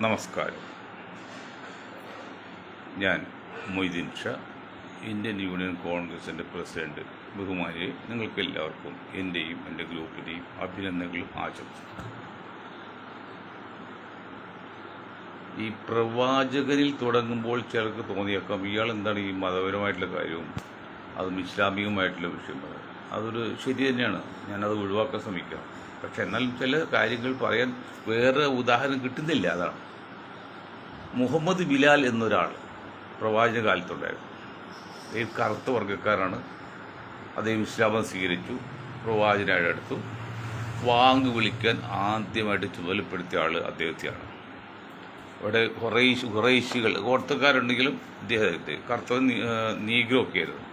നമസ്കാരം. ഞാൻ Moideen Shah, Indian union കോൺഗ്രസിൻ്റെ പ്രസിഡന്റ്. ബഹുമാനിയെ, നിങ്ങൾക്കെല്ലാവർക്കും എൻ്റെയും എൻ്റെ ഗ്രൂപ്പിൻ്റെയും അഭിനന്ദനങ്ങളും ആശംസിക്കുന്നു. ഈ പ്രവാചകനിൽ തുടങ്ങുമ്പോൾ ചിലർക്ക് തോന്നിയേക്കാം, ഇയാൾ എന്താണ് ഈ മതപരമായിട്ടുള്ള കാര്യവും അതും ഇസ്ലാമികമായിട്ടുള്ള വിഷയം. അതൊരു ശരി തന്നെയാണ്, ഞാനത് ഒഴിവാക്കാൻ ശ്രമിക്കാം. പക്ഷെ എന്നാലും ചില കാര്യങ്ങൾ പറയാൻ വേറെ ഉദാഹരണം കിട്ടുന്നില്ല. അതാണ് മുഹമ്മദ് ബിലാൽ എന്നൊരാൾ പ്രവാചക കാലത്തുണ്ടായിരുന്നു. ഈ കറുത്ത വർഗ്ഗക്കാരാണ്. അദ്ദേഹം ഇസ്ലാമം സ്വീകരിച്ചു, പ്രവാചകനായിട്ട് എടുത്തു. വാങ്ങ് വിളിക്കാൻ ആദ്യമായിട്ട് ചുമതലപ്പെടുത്തിയ ആൾ അദ്ദേഹത്തെയാണ്. അവിടെ ഖുറൈശികൾ ഗോത്രക്കാരുണ്ടെങ്കിലും ഇദ്ദേഹത്തെ കറുത്തവൻ നീഗ്രോ ഒക്കെ ആയിരുന്നു.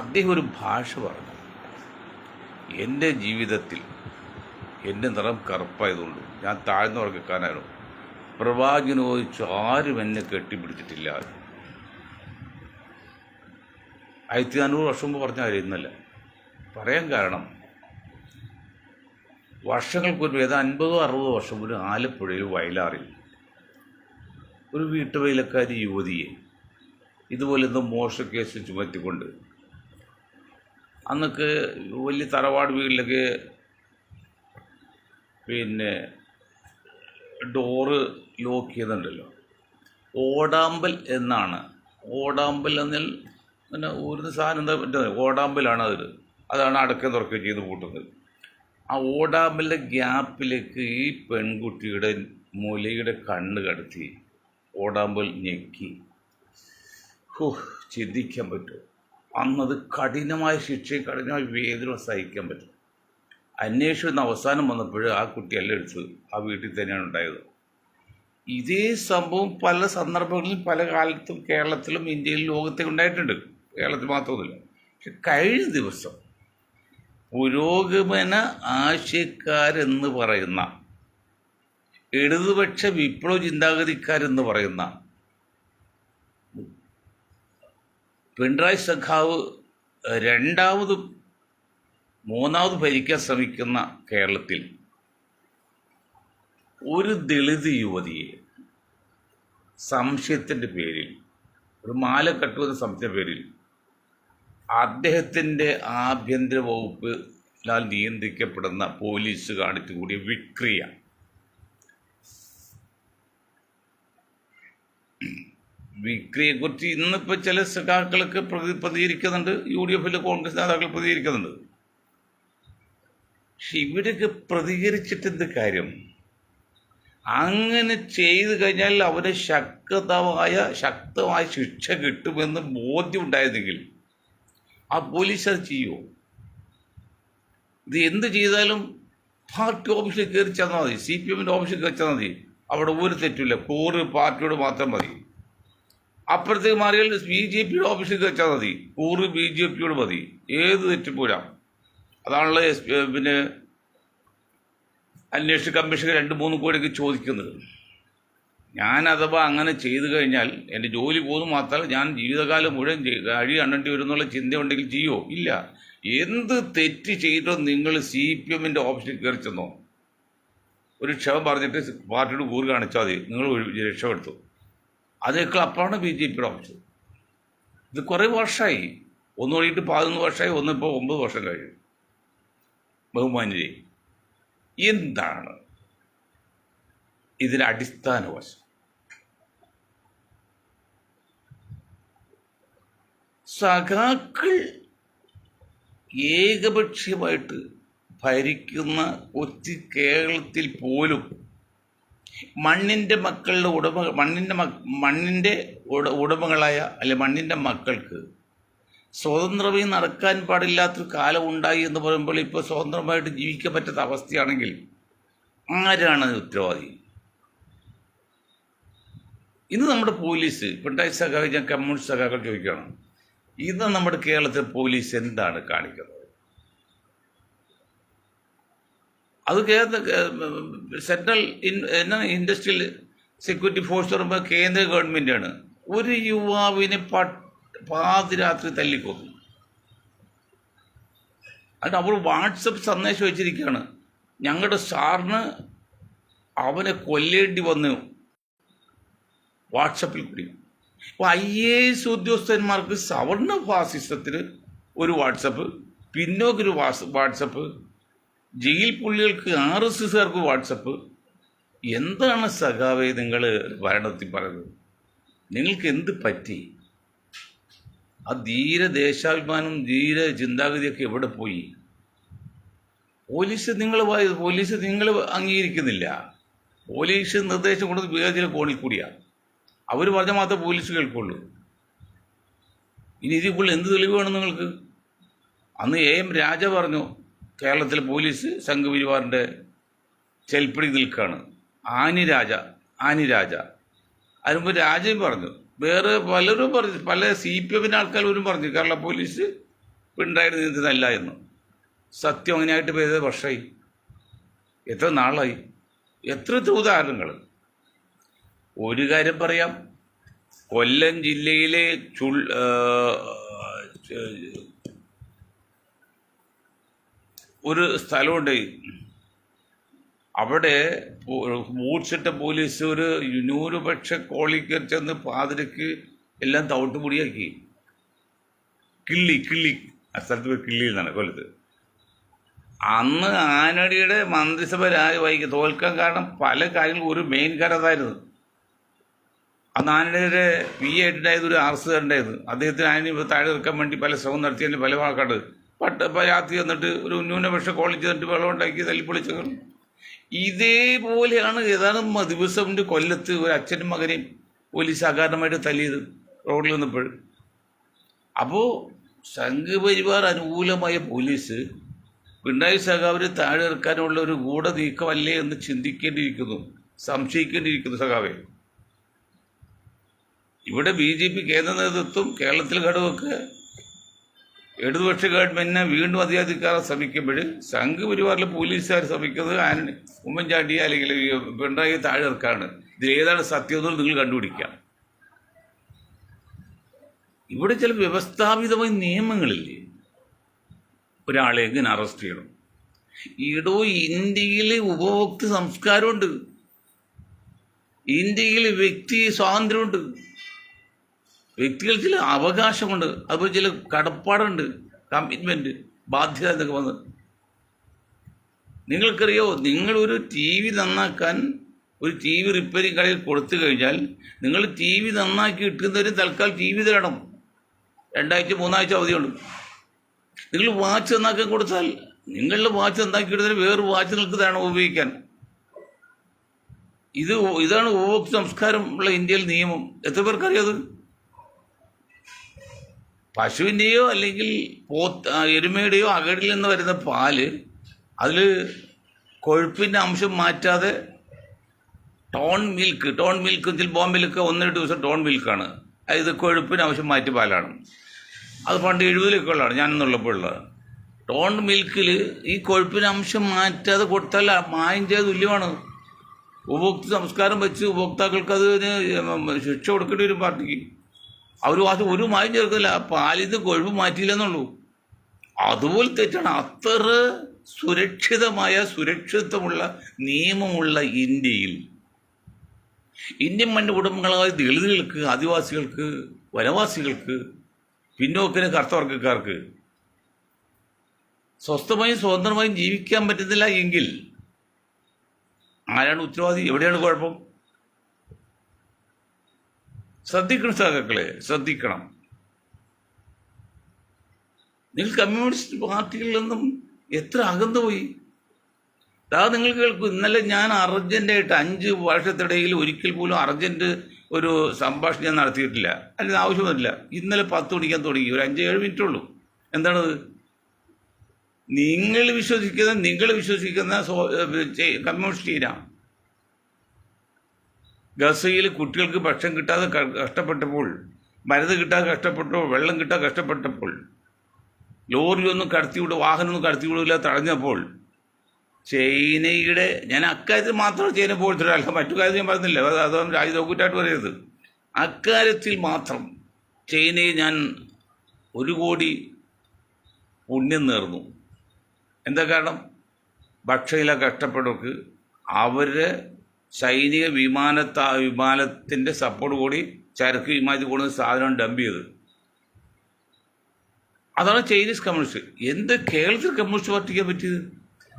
അദ്ദേഹം ഒരു ഭാഷ പറഞ്ഞു, എൻ്റെ ജീവിതത്തിൽ എൻ്റെ നിറം കറുപ്പായതുകൊണ്ട് ഞാൻ താഴ്ന്ന വർഗ്ഗക്കാരനായിരുന്നു. പ്രവാചകന് ചോദിച്ചു, ആരും എന്നെ കെട്ടിപ്പിടിച്ചിട്ടില്ല. 1400 വർഷം മുമ്പ് പറഞ്ഞ കാര്യം ഇന്നല്ല. പറയാൻ കാരണം, വർഷങ്ങൾക്ക് മുൻപ്, ഏതാ 50-60 വർഷം മുൻപ് ആലപ്പുഴയിൽ വയലാറിൽ ഒരു വീട്ടുവേലക്കാരി യുവതിയെ ഇതുപോലെ എന്തോ മോഷണക്കേസ് ചുമത്തിക്കൊണ്ട്, അന്നൊക്കെ വലിയ തറവാട് വീട്ടിലൊക്കെ ഡോറ് ലോക്ക് ചെയ്യുന്നുണ്ടല്ലോ. ഓടാമ്പൽ എന്നാണ്. ഓടാമ്പൽ എന്നാൽ പിന്നെ ഒരു സാധനം എന്താ പറ്റുന്നത്, ഓടാമ്പലാണ് അതാണ് അടക്കം തുറക്കുകയും ചെയ്ത് പൂട്ടുന്നത്. ആ ഓടാമ്പലിൻ്റെ ഗ്യാപ്പിലേക്ക് ഈ പെൺകുട്ടിയുടെ മുലയുടെ കണ്ണ് കടത്തി ഓടാമ്പൽ ഞെക്കി. ചിന്തിക്കാൻ പറ്റും. അന്നത് കഠിനമായ ശിക്ഷയും കഠിനമായ വേദന സഹിക്കാൻ പറ്റും. അന്വേഷണം അവസാനം വന്നപ്പോൾ ആ കുട്ടിയല്ല എടുത്തത്, ആ വീട്ടിൽ തന്നെയാണ് ഉണ്ടായത്. ഇതേ സംഭവം പല സന്ദർഭങ്ങളിലും പല കാലത്തും കേരളത്തിലും ഇന്ത്യയിലും ലോകത്തേക്ക് ഉണ്ടായിട്ടുണ്ട്. കേരളത്തിൽ മാത്രമൊന്നുമില്ല. പക്ഷെ കഴിഞ്ഞ ദിവസം പുരോഗമന ആശയക്കാരെന്ന് പറയുന്ന, ഇടതുപക്ഷ വിപ്ലവ ചിന്താഗതിക്കാരെന്ന് പറയുന്ന പിണറായി സഖാവ് മൂന്നാമത് ഭരിക്കാൻ ശ്രമിക്കുന്ന കേരളത്തിൽ ഒരു ദളിത് യുവതിയെ സംശയത്തിൻ്റെ പേരിൽ, ഒരു മാല കട്ടുവെന്ന സംശയത്തിൻ്റെ പേരിൽ അദ്ദേഹത്തിൻ്റെ ആഭ്യന്തര വകുപ്പിനാൽ നിയന്ത്രിക്കപ്പെടുന്ന പോലീസ് കാണിച്ചു കൂടിയ വിക്രിയെക്കുറിച്ച് ഇന്നിപ്പോൾ ചില സഖാക്കളൊക്കെ പ്രതികരിക്കുന്നുണ്ട്, UDF കോൺഗ്രസ് നേതാക്കൾ പ്രതികരിക്കുന്നുണ്ട്. പക്ഷെ ഇവരൊക്കെ പ്രതികരിച്ചിട്ടെന്ത് കാര്യം? അങ്ങനെ ചെയ്തു കഴിഞ്ഞാൽ അവന് ശക്തമായ ശിക്ഷ കിട്ടുമെന്ന് ബോധ്യം ഉണ്ടായിരുന്നെങ്കിൽ ആ പോലീസ് അത് ചെയ്യുമോ? ഇത് എന്ത് ചെയ്താലും പാർട്ടി ഓഫീസിൽ കയറി ചെന്നാൽ മതി, CPM ഓഫീസിൽ കയറി ചെന്നാൽ മതി. അവിടെ ഒരു തെറ്റില്ല, കൂറ് പാർട്ടിയോട് മാത്രം മതി. അപ്പുറത്തേക്ക് മാറിയാൽ BJP ഓഫീസിൽ കയറി ചെന്നാൽ മതി, കൂറ് BJPയോട് മതി. ഏത് തെറ്റും പോരാ. അതാണല്ലോ അന്വേഷണ കമ്മീഷൻ 2-3 കോടിയൊക്കെ ചോദിക്കുന്നത്. ഞാൻ അഥവാ അങ്ങനെ ചെയ്തു കഴിഞ്ഞാൽ എൻ്റെ ജോലി പോകുന്നു മാത്രമല്ല, ഞാൻ ജീവിതകാലം മുഴുവൻ കഴി കണ്ടേണ്ടി വരും എന്നുള്ള ചിന്ത ഉണ്ടെങ്കിൽ ചെയ്യുമോ? ഇല്ല. എന്ത് തെറ്റ് ചെയ്തോ നിങ്ങൾ CPM ഓഫീസിൽ കയറി ചെന്നോ, ഒരു ക്ഷമ പറഞ്ഞിട്ട് പാർട്ടിയോട് കൂറ് കാണിച്ചാൽ മതി, നിങ്ങൾ രക്ഷപ്പെടുത്തു. അതേക്കാൾ അപ്പോഴാണ് BJP ഓഫീസ്. ഇത് കുറേ വർഷമായി. ഒന്ന് വഴിയിട്ട് 11 വർഷമായി, ഒന്നിപ്പോൾ 9 വർഷം കഴിഞ്ഞു. ബഹുമാന്യരെ, എന്താണ് ഇതിന് അടിസ്ഥാന വശം? സഖാക്കൾ ഏകപക്ഷീയമായിട്ട് ഭരിക്കുന്ന കൊച്ചി കേരളത്തിൽ പോലും മണ്ണിൻ്റെ ഉടമകളായ അല്ലെ മണ്ണിൻ്റെ മക്കൾക്ക് സ്വതന്ത്രമായി നടക്കാൻ പാടില്ലാത്തൊരു കാലം ഉണ്ടായി എന്ന് പറയുമ്പോൾ ഇപ്പോൾ സ്വതന്ത്രമായിട്ട് ജീവിക്കാൻ പറ്റാത്ത അവസ്ഥയാണെങ്കിൽ ആരാണ് ഉത്തരവാദി? ഇന്ന് നമ്മുടെ പോലീസ്, പിണറായി സഖാവ്, ഞാൻ കമ്മ്യൂണിസ്റ്റ് സഖാക്കൾ ചോദിക്കുകയാണ്, ഇന്ന് നമ്മുടെ കേരളത്തിലെ പോലീസ് എന്താണ് കാണിക്കുന്നത്? അത് സെൻട്രൽ ഇൻഡസ്ട്രിയൽ സെക്യൂരിറ്റി ഫോഴ്സ് പറയുമ്പോൾ കേന്ദ്ര ഗവൺമെൻറ്റാണ്. ഒരു യുവാവിനെ പാതിരാത്രി തല്ലിക്കൊന്നു. അതിന് അവർ വാട്സപ്പ് സന്ദേശം വെച്ചിരിക്കുകയാണ്, ഞങ്ങളുടെ സാറിന് അവനെ കൊല്ലേണ്ടി വന്നു, വാട്സപ്പിൽ കൂടി. അപ്പോൾ IAS ഉദ്യോഗസ്ഥന്മാർക്ക് സവർണ ഫാസിസത്തിന് ഒരു വാട്സപ്പ്, പിന്നോക്കൊരു വാട്സപ്പ്, ജയിൽ പുള്ളികൾക്ക് RSSകാർക്ക് വാട്സപ്പ്. എന്താണ് സഖാവേ നിങ്ങൾ ഭരണത്തിൽ പറയുന്നത്? നിങ്ങൾക്ക് എന്ത് പറ്റി? ആ ധീര ദേശാഭിമാനം, ധീര ചിന്താഗതിയൊക്കെ എവിടെ പോയി? പോലീസ് നിങ്ങൾ അംഗീകരിക്കുന്നില്ല. പോലീസ് നിർദ്ദേശം കൊടുത്ത് വേഗത്തിൽ കോണിൽ കൂടിയാണ്. അവർ പറഞ്ഞാൽ മാത്രമേ പോലീസ് കേൾക്കുള്ളൂ. ഇനി ഇതിൽ കൂടുതൽ എന്ത് തെളിവ് വേണം നിങ്ങൾക്ക്? അന്ന് AM രാജ പറഞ്ഞു കേരളത്തിലെ പോലീസ് സംഘപരിവാറിൻ്റെ ചെൽപ്പടി നിൽക്കുകയാണ്. ആനി രാജ അതിനുമ്പോൾ രാജയും പറഞ്ഞു, വേറെ പലരും പറഞ്ഞു, പല CPM ആൾക്കാരും പറഞ്ഞു കേരള പോലീസ് പിണറായി നീന്തല്ല എന്ന്. സത്യം അങ്ങനെയായിട്ട് പോയത് വർഷമായി, എത്ര നാളായി, എത്ര ഉദാഹരണങ്ങൾ. ഒരു കാര്യം പറയാം, കൊല്ലം ജില്ലയിലെ ഒരു സ്ഥലമുണ്ട്, അവിടെ ബൂട്ട്സിട്ട പോലീസ് ഒരു ന്യൂനപക്ഷ കോളിക്ക് ചെന്ന് പാതിരക്ക് എല്ലാം തവിട്ടുപൊടിയാക്കി. കിള്ളി ആ സ്ഥലത്ത് കിള്ളി എന്നാണ് കൊല്ലത്ത്. അന്ന് ആനടിയുടെ മന്ത്രിസഭ തോൽക്കാൻ കാരണം പല കാര്യങ്ങളും. ഒരു മെയിൻ കാര്യം അതായിരുന്നു. അന്ന് ആനടിയുടെ PA ആയിട്ടുണ്ടായത് ഒരു RSകാരുണ്ടായിരുന്നു. അദ്ദേഹത്തിന് ആനയെ താഴെ ഇറക്കാൻ വേണ്ടി പല ശ്രമം നടത്തിയതിന് പല വാക്കാട് രാത്രി വന്നിട്ട് ഒരു ന്യൂനപക്ഷ കോളേജ് വന്നിട്ട് വെള്ളം ഉണ്ടാക്കി തല്ലിപ്പൊളിച്ചകൾ. ഇതേപോലെയാണ് ഏതാനും ദിവസം കൊല്ലത്ത് ഒരു അച്ഛനും മകനെയും പോലീസ് അകാരണമായിട്ട് തല്ലിയത് റോഡിൽ വന്നപ്പോൾ. അപ്പോൾ സംഘപരിവാർ അനുകൂലമായ പോലീസ് പിണറായി സഖാവിനെ താഴെ ഇറക്കാനുള്ള ഒരു ഗൂഢനീക്കമല്ലേ എന്ന് ചിന്തിക്കേണ്ടിയിരിക്കുന്നു, സംശയിക്കേണ്ടിയിരിക്കുന്നു സഖാവെ. ഇവിടെ BJP കേന്ദ്ര നേതൃത്വം കേരളത്തിൽ ഘടകമൊക്കെ ഇടതുപക്ഷ ഗവൺമെന്റിനെ വീണ്ടും അധികാരത്തിക്കാരാൻ ശ്രമിക്കുമ്പോൾ സംഘപരിവാറിലെ പോലീസുകാർ ശ്രമിക്കുന്നത് ഉമ്മൻചാണ്ടിയെ അല്ലെങ്കിൽ പിണറായി താഴെ ഇറക്കാണ്. ഇതിലേതാണ് സത്യം എന്ന് നിങ്ങൾ കണ്ടുപിടിക്കാം. ഇവിടെ ചില വ്യവസ്ഥാപിതമായ നിയമങ്ങളില്ലേ, ഒരാളെ എങ്ങനെ അറസ്റ്റ് ചെയ്യണം? ഇന്ത്യയിൽ ഉപഭോക്തൃ സംസ്കാരമുണ്ട്, ഇന്ത്യയിൽ വ്യക്തി സ്വാതന്ത്ര്യമുണ്ട്, വ്യക്തികൾ ചില അവകാശമുണ്ട്, അതുപോലെ ചില കടപ്പാടുണ്ട്, കമ്മിറ്റ്മെന്റ്, ബാധ്യത എന്നൊക്കെ വന്ന്. നിങ്ങൾക്കറിയോ, നിങ്ങളൊരു TV നന്നാക്കാൻ ഒരു TV റിപ്പയറിംഗ് കടയിൽ കൊടുത്തു കഴിഞ്ഞാൽ നിങ്ങൾ TV നന്നാക്കി ഇട്ടുന്നവരും തൽക്കാലം TV തരണം. 2 ആഴ്ച 3 ആഴ്ച അവധിയുണ്ട്. നിങ്ങൾ വാച്ച് നന്നാക്കാൻ കൊടുത്താൽ നിങ്ങളുടെ വാച്ച് നന്നാക്കി ഇടുന്നതിന് വേറൊരു വാച്ച് നിങ്ങൾക്ക് തരണം ഉപയോഗിക്കാൻ. ഇതാണ് ഉപഭോക്തൃ സംസ്കാരം ഉള്ള ഇന്ത്യയിൽ നിയമം. എത്ര പേർക്കറിയാത്? പശുവിൻ്റെയോ അല്ലെങ്കിൽ എരുമയുടെയോ അകടിൽ നിന്ന് വരുന്ന പാല്, അതിൽ കൊഴുപ്പിൻ്റെ അംശം മാറ്റാതെ ടോൺ മിൽക്ക് ബോംബെയിലൊക്കെ 1-2 ദിവസം ടോൺ മിൽക്കാണ്. അതായത് കൊഴുപ്പിന് അംശം മാറ്റിയ പാലാണ്. അത് പണ്ട് 70-ലൊക്കെ ഉള്ളതാണ്, ഞാനെന്നുള്ളപ്പോഴുള്ളത്. ടോൺ മിൽക്കിൽ ഈ കൊഴുപ്പിന് അംശം മാറ്റാതെ കൊടുത്താൽ മായം ചെയ്ത് തുല്യമാണ്. ഉപഭോക്തൃ സംസ്കാരം വെച്ച് ഉപഭോക്താക്കൾക്ക് അതിന് ശിക്ഷ കൊടുക്കേണ്ടി വരും പാർട്ടിക്ക്. അവർ ഒരു മായം ചേർക്കില്ല, പാലിന്ന് കൊഴുപ്പ് മാറ്റിയില്ലെന്നുള്ളൂ. അതുപോലെ തെറ്റാണ്. അത്ര സുരക്ഷിതമുള്ള നിയമമുള്ള ഇന്ത്യയിൽ ഇന്ത്യൻ മണ്ണിൻ്റെ ഉടമകളായ ദളിതുകൾക്ക്, ആദിവാസികൾക്ക്, വനവാസികൾക്ക്, പിന്നോക്കിന് കർത്തവർഗക്കാർക്ക് സ്വസ്ഥമായും സ്വതന്ത്രമായും ജീവിക്കാൻ പറ്റുന്നില്ല എങ്കിൽ ആരാണ് ഉത്തരവാദി? എവിടെയാണ് കുഴപ്പം? ശ്രദ്ധിക്കണം സഖാക്കളെ, ശ്രദ്ധിക്കണം. നിങ്ങൾ കമ്മ്യൂണിസ്റ്റ് പാർട്ടികളിൽ നിന്നും എത്ര അകന്നുപോയി. നിങ്ങൾ കേൾക്കൂ, ഇന്നലെ ഞാൻ അർജന്റായിട്ട് 5 വർഷത്തിനിടയിൽ ഒരിക്കൽ പോലും അർജന്റ് ഒരു സംഭാഷണം ഞാൻ നടത്തിയിട്ടില്ല. അതിന് ആവശ്യമൊന്നുമില്ല. ഇന്നലെ 10 മണിക്കാൻ തുടങ്ങി, ഒരു 5-7 മിനിറ്റുള്ളൂ. എന്താണത്? നിങ്ങൾ വിശ്വസിക്കുന്ന കമ്മ്യൂണിസ്റ്റ് ടീമാണ്. ഗസയിൽ കുട്ടികൾക്ക് ഭക്ഷണം കിട്ടാതെ കഷ്ടപ്പെട്ടപ്പോൾ, മരുന്ന് കിട്ടാതെ കഷ്ടപ്പെട്ടപ്പോൾ, വെള്ളം കിട്ടാതെ കഷ്ടപ്പെട്ടപ്പോൾ, ലോറിയൊന്നും വാഹനമൊന്നും കടത്തിവിടില്ല തടഞ്ഞപ്പോൾ, ചൈനയുടെ, ഞാൻ അക്കാര്യത്തിൽ മാത്രം ചൈന പോലത്തെ മറ്റു കാര്യത്തിൽ ഞാൻ പറയുന്നില്ല, അതൊന്നും രാജ്യത്തോക്കുറ്റായിട്ട് പറയരുത്. അക്കാര്യത്തിൽ മാത്രം ചൈനയെ ഞാൻ 1 കോടി പുണ്യം നേർന്നു. എന്താ കാരണം? ഭക്ഷയില കഷ്ടപ്പെട്ടവർക്ക് അവരെ സൈനിക വിമാനത്തിൻ്റെ സപ്പോർട്ട് കൂടി ചരക്ക് വിമാനത്തിൽ കൊണ്ടുവന്ന സാധനം ഡംപ് ചെയ്ത്. അതാണ് ചൈനീസ് കമ്മ്യൂണിസ്റ്റ്. എന്ത് കേരളത്തിൽ കമ്മ്യൂണിസ്റ്റ് പാർട്ടിക്കാൻ പറ്റിയത്?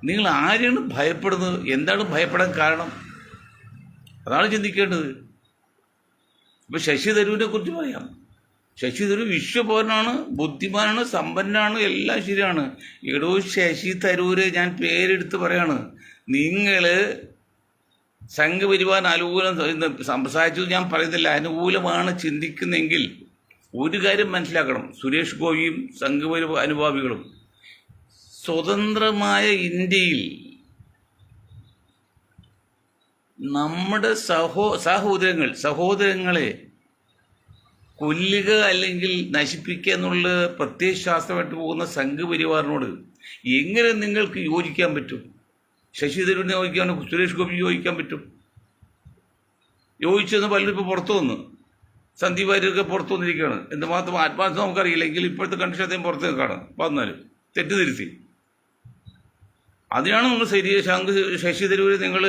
നിങ്ങൾ ആരെയാണ് ഭയപ്പെടുന്നത്? എന്താണ് ഭയപ്പെടാൻ കാരണം? അതാണ് ചിന്തിക്കേണ്ടത്. ഇപ്പോൾ ശശി തരൂരിനെ കുറിച്ച് പറയാം. ശശി തരൂർ വിശ്വപൗരനാണ്, ബുദ്ധിമാനാണ്, സമ്പന്നനാണ്, എല്ലാം ശരിയാണ്. എടോ ശശി തരൂര്, ഞാൻ പേരെടുത്ത് പറയാണ്, നിങ്ങൾ സംഘപരിവാർ അനുകൂലം സംസാരിച്ചത് ഞാൻ പറയുന്നില്ല, അനുകൂലമാണ് ചിന്തിക്കുന്നെങ്കിൽ ഒരു കാര്യം മനസ്സിലാക്കണം. സുരേഷ് ഗോപിയും സംഘപരിവാർ അനുഭാവികളും സ്വതന്ത്രമായ ഇന്ത്യയിൽ നമ്മുടെ സഹോദരങ്ങളെ കൊല്ലുക അല്ലെങ്കിൽ നശിപ്പിക്കുക എന്നുള്ള പ്രത്യയശാസ്ത്രമായിട്ട് പോകുന്ന സംഘപരിവാറിനോട് എങ്ങനെ നിങ്ങൾക്ക് യോജിക്കാൻ പറ്റും? ശശി തരൂരിനെ യോജിക്കാൻ, സുരേഷ് ഗോപി യോജിക്കാൻ പറ്റും? യോജിച്ചെന്ന് പലരും ഇപ്പോൾ പുറത്തു വന്നു. സന്ദീപ് വാര്യരൊക്കെ പുറത്തു വന്നിരിക്കുകയാണ്. എന്തുമാത്രം ആത്മാർത്ഥ നമുക്കറിയില്ല, എങ്കിൽ ഇപ്പോഴത്തെ കണ്ടീഷൻ അദ്ദേഹം പുറത്ത് നിൽക്കുകയാണ്. വന്നാലും തെറ്റിദ്ധരുത്തി. അതിനാണ് നിങ്ങൾ ശശി തരൂര് നിങ്ങൾ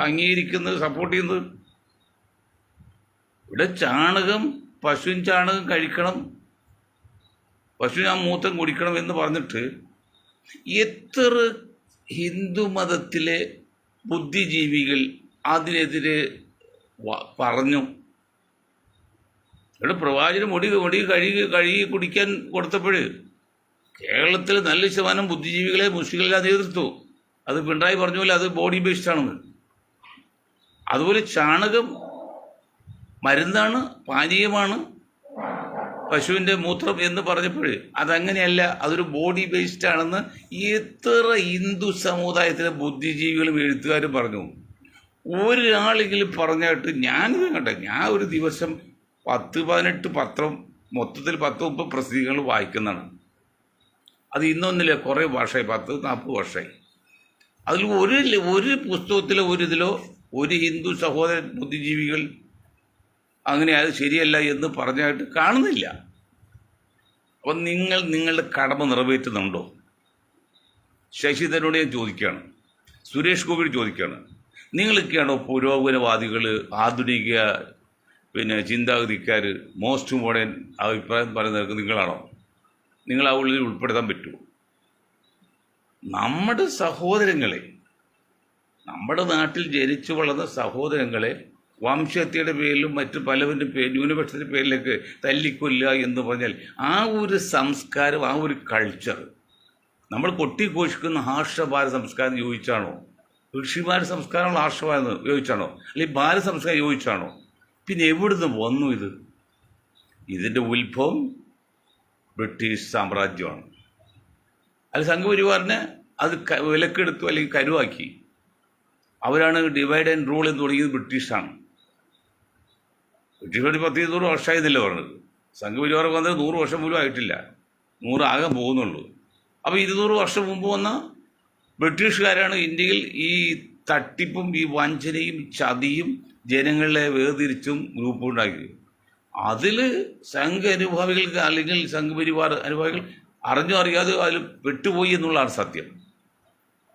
അംഗീകരിക്കുന്നത്, സപ്പോർട്ട് ചെയ്യുന്നത്. ഇവിടെ പശുവിൻ ചാണകം കഴിക്കണം, പശുവിന് ആ മൂത്രം കുടിക്കണം എന്ന് പറഞ്ഞിട്ട് എത്ര ഹിന്ദു മതത്തിലെ ബുദ്ധിജീവികൾ അതിനെതിരെ പറഞ്ഞു. ഇവിടെ പ്രവാചകന് മുടി കഴുകി കുടിക്കാൻ കൊടുത്തപ്പോൾ കേരളത്തിൽ നല്ല ശതമാനം ബുദ്ധിജീവികളെ മുസ്ലിങ്ങളെല്ലാം എതിർത്തു. അത് പിണറായി പറഞ്ഞ പോലെ അത് ബോഡി ബേസ്ഡ് ആണെന്ന്. അതുപോലെ ചാണകം മരുന്നാണ്, പാനീയമാണ്, പശുവിൻ്റെ മൂത്രം എന്ന് പറഞ്ഞപ്പോൾ അതങ്ങനെയല്ല, അതൊരു ബോഡി ബേസ്ഡ് ആണെന്ന് എത്ര ഹിന്ദു സമുദായത്തിലെ ബുദ്ധിജീവികളും എഴുത്തുകാരും പറഞ്ഞു. ഒരാളെങ്കിലും പറഞ്ഞായിട്ട് ഞാനിത് കണ്ടേ. ഞാൻ ഒരു ദിവസം 10-18 പത്രം, മൊത്തത്തിൽ 10-30 പ്രസിദ്ധീകരണങ്ങൾ വായിക്കുന്നതാണ്. അത് ഇന്നൊന്നില്ല, കുറേ വർഷമായി, 10-40 വർഷമായി. അതിൽ ഒരു പുസ്തകത്തിലോ ഇതിലോ ഒരു ഹിന്ദു സഹോദര ബുദ്ധിജീവികൾ അങ്ങനെ അത് ശരിയല്ല എന്ന് പറഞ്ഞായിട്ട് കാണുന്നില്ല. അപ്പം നിങ്ങളുടെ കടമ നിറവേറ്റുന്നുണ്ടോ? ശശി തരൂരിനോട് ഞാൻ ചോദിക്കുകയാണ്, സുരേഷ് ഗോപിയോട് ചോദിക്കുകയാണ്, നിങ്ങളൊക്കെയാണോ പുരോഗമനവാദികൾ, ആധുനിക ചിന്താഗതിക്കാർ, മോസ്റ്റ് മോഡേൺ അഭിപ്രായം പറയുന്നവർക്ക് നിങ്ങളാണോ? നിങ്ങൾ ആ ഉള്ളിൽ ഉൾപ്പെടുത്താൻ പറ്റുമോ? നമ്മുടെ സഹോദരങ്ങളെ, നമ്മുടെ നാട്ടിൽ ജനിച്ചു വളർന്ന സഹോദരങ്ങളെ വംശഹത്യയുടെ പേരിലും മറ്റു പലവരുടെ ന്യൂനപക്ഷത്തിൻ്റെ പേരിലേക്ക് തല്ലിക്കൊല്ലുക എന്ന് പറഞ്ഞാൽ ആ ഒരു സംസ്കാരം, ആ ഒരു കൾച്ചർ നമ്മൾ കൊട്ടിഘോഷിക്കുന്ന ആർഷഭാരത സംസ്കാരം യോജിച്ചാണോ? ഋഷിമാരുടെ സംസ്കാരമുള്ള ആർഷഭാരത യോജിച്ചാണോ? അല്ലെങ്കിൽ ഭാരത സംസ്കാരം യോജിച്ചാണോ? പിന്നെ എവിടുന്ന് വന്നു ഇത്? ഇതിൻ്റെ ഉത്ഭവം ബ്രിട്ടീഷ് സാമ്രാജ്യമാണ്. അത് സംഘപരിവാറിനെ അത് വിലക്കെടുത്തു അല്ലെങ്കിൽ കരുവാക്കി. അവരാണ് ഡിവൈഡ് ആൻഡ് റൂൾ എന്ന് തുടങ്ങിയത് ബ്രിട്ടീഷാണ്. ബ്രിട്ടീഷ് 10-100 വർഷമായിരുന്നില്ല പറഞ്ഞത്. സംഘപരിവാർ വന്നത് 100 വർഷം പോലും ആയിട്ടില്ല, 100 ആകെ പോകുന്നുള്ളൂ. അപ്പോൾ 200 വർഷം മുമ്പ് വന്ന ബ്രിട്ടീഷുകാരാണ് ഇന്ത്യയിൽ ഈ തട്ടിപ്പും ഈ വഞ്ചനയും ചതിയും ജനങ്ങളെ വേർതിരിച്ചും ഗ്രൂപ്പ് ഉണ്ടാക്കിയത്. അതിൽ സംഘ അനുഭാവികൾക്ക് അല്ലെങ്കിൽ സംഘപരിവാർ അനുഭാവികൾ അറിഞ്ഞോ അറിയാതെ അതിൽ പെട്ടുപോയി എന്നുള്ളതാണ് സത്യം.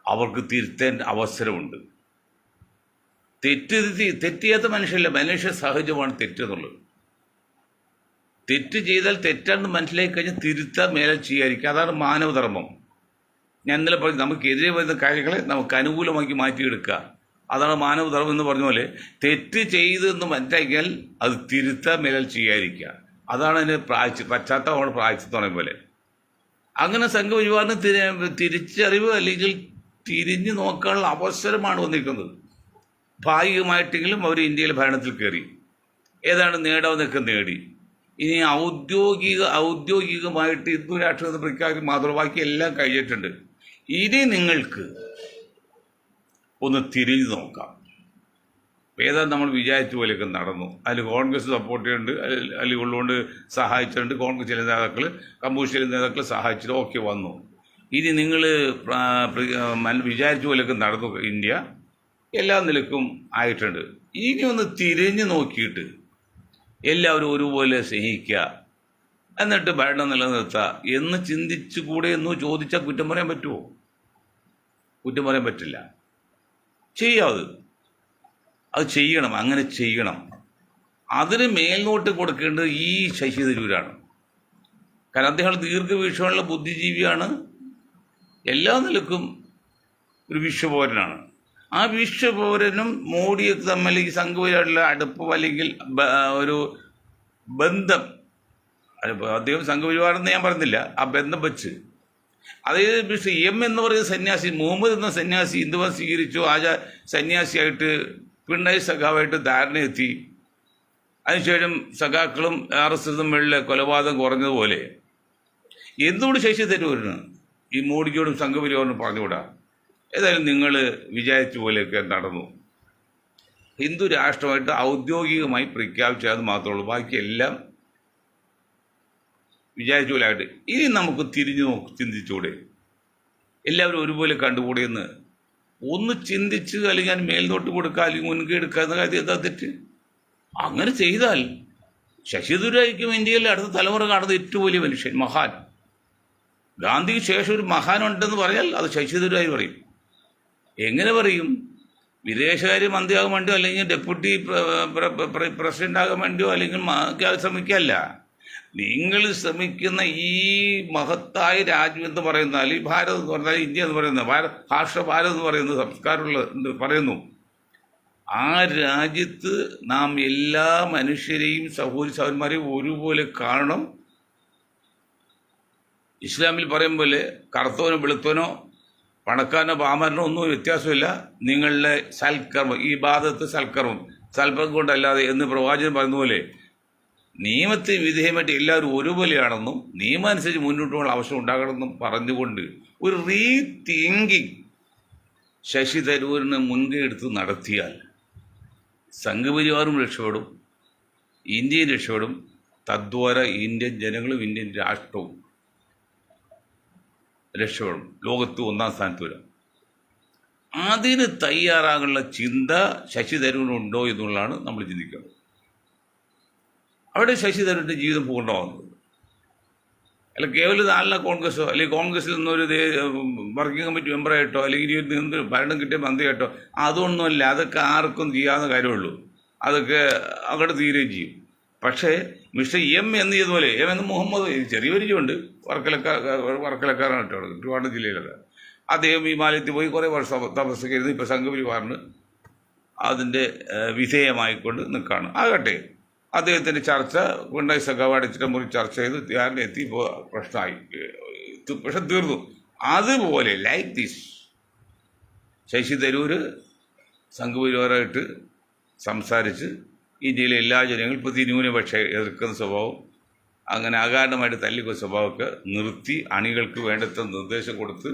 അവർക്ക് തിരുത്തേണ്ട അവസരമുണ്ട്. തെറ്റിയാത്ത മനുഷ്യല്ല, മനുഷ്യ സഹജമാണ് തെറ്റെന്നുള്ളത്. തെറ്റ് ചെയ്താൽ തെറ്റാണെന്ന് മനസ്സിലാക്കി കഴിഞ്ഞാൽ തിരുത്താൻ മേലെ ചെയ്യാതിരിക്കുക, അതാണ് മാനവധർമ്മം. ഞാൻ ഇന്നലെ പറഞ്ഞു, നമുക്കെതിരെ വരുന്ന കാര്യങ്ങളെ നമുക്ക് അനുകൂലമാക്കി മാറ്റിയെടുക്കുക, അതാണ് മാനവധർമ്മം എന്ന് പറഞ്ഞ പോലെ. തെറ്റ് ചെയ്തെന്ന് മനസ്സിലാക്കിയാൽ അത് തിരുത്താൻ മേലെ ചെയ്യാതിരിക്കുക, അതാണ് അതിന് പശ്ചാത്തലമാണ് പ്രായച്ചിത്തം പറയുന്ന പോലെ. അങ്ങനെ സംഘപരിവാറിന് തിരിച്ചറിവ് അല്ലെങ്കിൽ തിരിഞ്ഞു നോക്കാനുള്ള അവസരമാണ് വന്നിരിക്കുന്നത്. ഭാഗികമായിട്ടെങ്കിലും അവർ ഇന്ത്യയിലെ ഭരണത്തിൽ കയറി, ഏതാണ് നേടാവുന്നതൊക്കെ നേടി. ഇനി ഔദ്യോഗികമായിട്ട് ഹിന്ദു രാഷ്ട്രം പ്രഖ്യാപിക്കും, മാതൃവാക്കി എല്ലാം കഴിഞ്ഞിട്ടുണ്ട്. ഇനി നിങ്ങൾക്ക് ഒന്ന് തിരിഞ്ഞു നോക്കാം. ഏതാണ്ട് നമ്മൾ വിചാരിച്ച പോലെയൊക്കെ നടന്നു. അതിൽ കോൺഗ്രസ് സപ്പോർട്ട് ചെയ്യുന്നുണ്ട്, അല്ലെങ്കിൽ ഉള്ളുകൊണ്ട് സഹായിച്ചിട്ടുണ്ട്. കോൺഗ്രസ് ചില നേതാക്കൾ, കമ്മ്യൂണിസ്റ്റ് ചില നേതാക്കൾ സഹായിച്ചിട്ട് ഓക്കെ വന്നു. ഇനി നിങ്ങൾ വിചാരിച്ച പോലെയൊക്കെ നടന്നു. ഇന്ത്യ എല്ലാ നിലക്കും ആയിട്ടുണ്ട്. ഇനി ഒന്ന് തിരിഞ്ഞു നോക്കിയിട്ട് എല്ലാവരും ഒരുപോലെ സ്നേഹിക്കുക, എന്നിട്ട് ഭരണം നിലനിർത്തുക എന്ന് ചിന്തിച്ചുകൂടെ എന്ന് ചോദിച്ചാൽ കുറ്റം പറയാൻ പറ്റുമോ? കുറ്റം പറയാൻ പറ്റില്ല. ചെയ്യാതെ അത് ചെയ്യണം, അങ്ങനെ ചെയ്യണം. അതിന് മേൽനോട്ട് കൊടുക്കേണ്ടത് ഈ ശശി തരൂരാണ്. കാരണം അദ്ദേഹം ദീർഘവീക്ഷണമുള്ള ബുദ്ധിജീവിയാണ്, എല്ലാ നിലക്കും ഒരു വിശ്വപൗരനാണ്. ആ വിശ്വപൗരനും മോഡിയെ തമ്മിൽ ഈ സംഘപരിവാറുള്ള അടുപ്പം അല്ലെങ്കിൽ ഒരു ബന്ധം, അദ്ദേഹം സംഘപരിവാറെന്ന് ഞാൻ പറഞ്ഞില്ല, ആ ബന്ധം വെച്ച് അതായത് മിസ്റ്റർ എം എന്ന് പറയുന്ന സന്യാസി, മുഹമ്മദ് എന്ന സന്യാസി ഹിന്ദുമതം സ്വീകരിച്ചു, സന്യാസിയായിട്ട് പിണറായി സഖാവായിട്ട് ധാരണയെത്തി. അതിനുശേഷം സഖാക്കളും RSS തമ്മിലുള്ള കൊലപാതകം കുറഞ്ഞതുപോലെ എന്തുകൊണ്ട് ശശി തരൂരിന് ഈ മോഡിയോടും സംഘപരിവാറിനും പറഞ്ഞുകൂടാ? ഏതായാലും നിങ്ങൾ വിചാരിച്ച പോലെയൊക്കെ നടന്നു. ഹിന്ദു രാഷ്ട്രമായിട്ട് ഔദ്യോഗികമായി പ്രഖ്യാപിച്ചത് മാത്രമേ ഉള്ളൂ, ബാക്കിയെല്ലാം വിചാരിച്ച പോലെ ആയിട്ട്. ഇനി നമുക്ക് തിരിഞ്ഞു ചിന്തിച്ചൂടെ? എല്ലാവരും ഒരുപോലെ കണ്ടുകൂടെയെന്ന് ഒന്ന് ചിന്തിച്ച് അല്ലെങ്കിൽ മേൽനോട്ട് കൊടുക്കുക അല്ലെങ്കിൽ മുൻകൈ എടുക്കുക എന്ന കാര്യം എന്താ തെറ്റ്? അങ്ങനെ ചെയ്താൽ ശശി തരൂരായിരിക്കും ഇന്ത്യയിലെ അടുത്ത തലമുറ കാണുന്നത് ഏറ്റവും വലിയ മനുഷ്യൻ, മഹാൻ. ഗാന്ധിക്ക് ശേഷം ഒരു മഹാനുണ്ടെന്ന് പറഞ്ഞാൽ അത് ശശി തരൂരായി പറയും. എങ്ങനെ പറയും? വിദേശകാര്യ മന്ത്രിയാകാൻ വേണ്ടിയോ അല്ലെങ്കിൽ ഡെപ്യൂട്ടി പ്രസിഡന്റ് ആകാൻ വേണ്ടിയോ അല്ലെങ്കിൽ ശ്രമിക്കല്ല. നിങ്ങൾ ശ്രമിക്കുന്ന ഈ മഹത്തായ രാജ്യം എന്ന് പറയുന്നാൽ, ഈ ഭാരത് എന്ന് പറഞ്ഞാൽ, ഇന്ത്യ എന്ന് പറയുന്നത്, ഭാരത് എന്ന് പറയുന്നത് സംസ്കാരമുള്ള പറയുന്നു. ആ രാജ്യത്ത് നാം എല്ലാ മനുഷ്യരെയും സഹോദരന്മാരെയും ഒരുപോലെ കാണണം. ഇസ്ലാമിൽ പറയും പോലെ കറുത്തവനോ വെളുത്തവനോ പണക്കാരനോ പാമരനോ ഒന്നും വ്യത്യാസമില്ല. നിങ്ങളുടെ സൽക്കർമ്മം, ഈ ബാധത്ത് സൽക്കർമ്മം കൊണ്ടല്ലാതെ എന്ന് പ്രവാചകൻ പറയുന്ന പോലെ നിയമത്തിന് വിധേയമായിട്ട് എല്ലാവരും ഒരുപോലെയാണെന്നും നിയമം അനുസരിച്ച് മുന്നോട്ട് പോകാൻ ആവശ്യം ഉണ്ടാകണമെന്നും പറഞ്ഞുകൊണ്ട് ഒരു റീതിങ്കിങ് ശശി തരൂരിന് മുൻകൈ എടുത്ത് നടത്തിയാൽ സംഘപരിവാറും രക്ഷപ്പെടും, ഇന്ത്യയും രക്ഷപ്പെടും, തദ്വാര ഇന്ത്യൻ ജനങ്ങളും ഇന്ത്യൻ രാഷ്ട്രവും രക്ഷപ്പെടും, ലോകത്ത് ഒന്നാം സ്ഥാനത്ത് വരും. അതിന് തയ്യാറാകാനുള്ള ചിന്ത ശശി തരൂരിനുണ്ടോ എന്നുള്ളതാണ് നമ്മൾ ചിന്തിക്കേണ്ടത്. അവിടെ ശശി തരൂരിൻ്റെ ജീവിതം പൂർണ്ണമാകുന്നത് അല്ല കേവലം നാലിന കോൺഗ്രസോ അല്ലെങ്കിൽ കോൺഗ്രസിൽ നിന്നൊരു വർക്കിംഗ് കമ്മിറ്റി മെമ്പറായിട്ടോ അല്ലെങ്കിൽ ഭരണം കിട്ടിയ മന്ത്രിയായിട്ടോ അതൊന്നുമല്ല. അതൊക്കെ ആർക്കും ചെയ്യാവുന്ന കാര്യമുള്ളൂ. അതൊക്കെ അങ്ങോട്ട് തീരുകയും ചെയ്യും. പക്ഷേ മിസ്റ്റർ എം എന്ന് ചെയ്തതുപോലെ, എം എന്ന് മുഹമ്മദ്, ചെറിയ പരിചയമുണ്ട്, വർക്കലക്കാരാണ് കേട്ടോ, ട്രിവാൻഡ്രം ജില്ലയിലൊക്കെ. അദ്ദേഹം ഹിമാലയത്തിൽ പോയി കുറേ വർഷം താമസിക്കരുത്. ഇപ്പോൾ സംഘപരിവാറിന് അതിൻ്റെ വിധേയമായിക്കൊണ്ട് നിൽക്കുകയാണ്. ആകട്ടെ, അദ്ദേഹത്തിൻ്റെ ചർച്ച പിണറായി സഖാവ് അടിച്ചിട്ട് മുറി ചർച്ച ചെയ്ത് ധ്യാനം എത്തി, ഇപ്പോൾ പ്രശ്നമായി, പക്ഷെ തീർന്നു. അതുപോലെ ലൈക്ക് ദിസ് ശശി തരൂർ സംഘപരിവാറായിട്ട് സംസാരിച്ച് ഇന്ത്യയിലെ എല്ലാ ജനങ്ങളും ഇപ്പോൾ ന്യൂനപക്ഷ എതിർക്കുന്ന സ്വഭാവം, അങ്ങനെ അകാരണമായിട്ട് തല്ലിക്കുന്ന സ്വഭാവമൊക്കെ നിർത്തി അണികൾക്ക് വേണ്ടത്ര നിർദ്ദേശം കൊടുത്ത്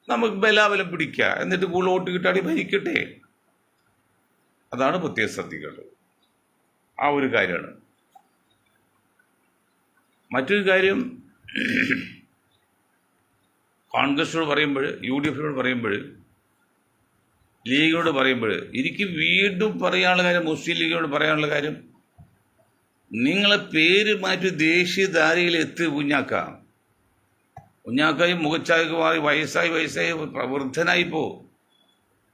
നമുക്ക് ബലാബലം പിടിക്കുക, എന്നിട്ട് കൂടുതൽ വോട്ട് കിട്ടാടി ഭരിക്കട്ടെ. അതാണ് പ്രത്യേക ശ്രദ്ധിക്കേണ്ടത്. ആ ഒരു കാര്യമാണ്. മറ്റൊരു കാര്യം, കോൺഗ്രസിനോട് പറയുമ്പോൾ, UDF പറയുമ്പോൾ, ലീഗിനോട് പറയുമ്പോൾ എനിക്ക് വീണ്ടും പറയാനുള്ള കാര്യം, മുസ്ലിം ലീഗിനോട് പറയാനുള്ള കാര്യം, നിങ്ങളെ പേര് മാറ്റി ദേശീയധാരയിൽ എത്തി കുഞ്ഞാക്കായി മുഖച്ചായ്ക്ക് മാറി വയസ്സായി വൃദ്ധനായിപ്പോ.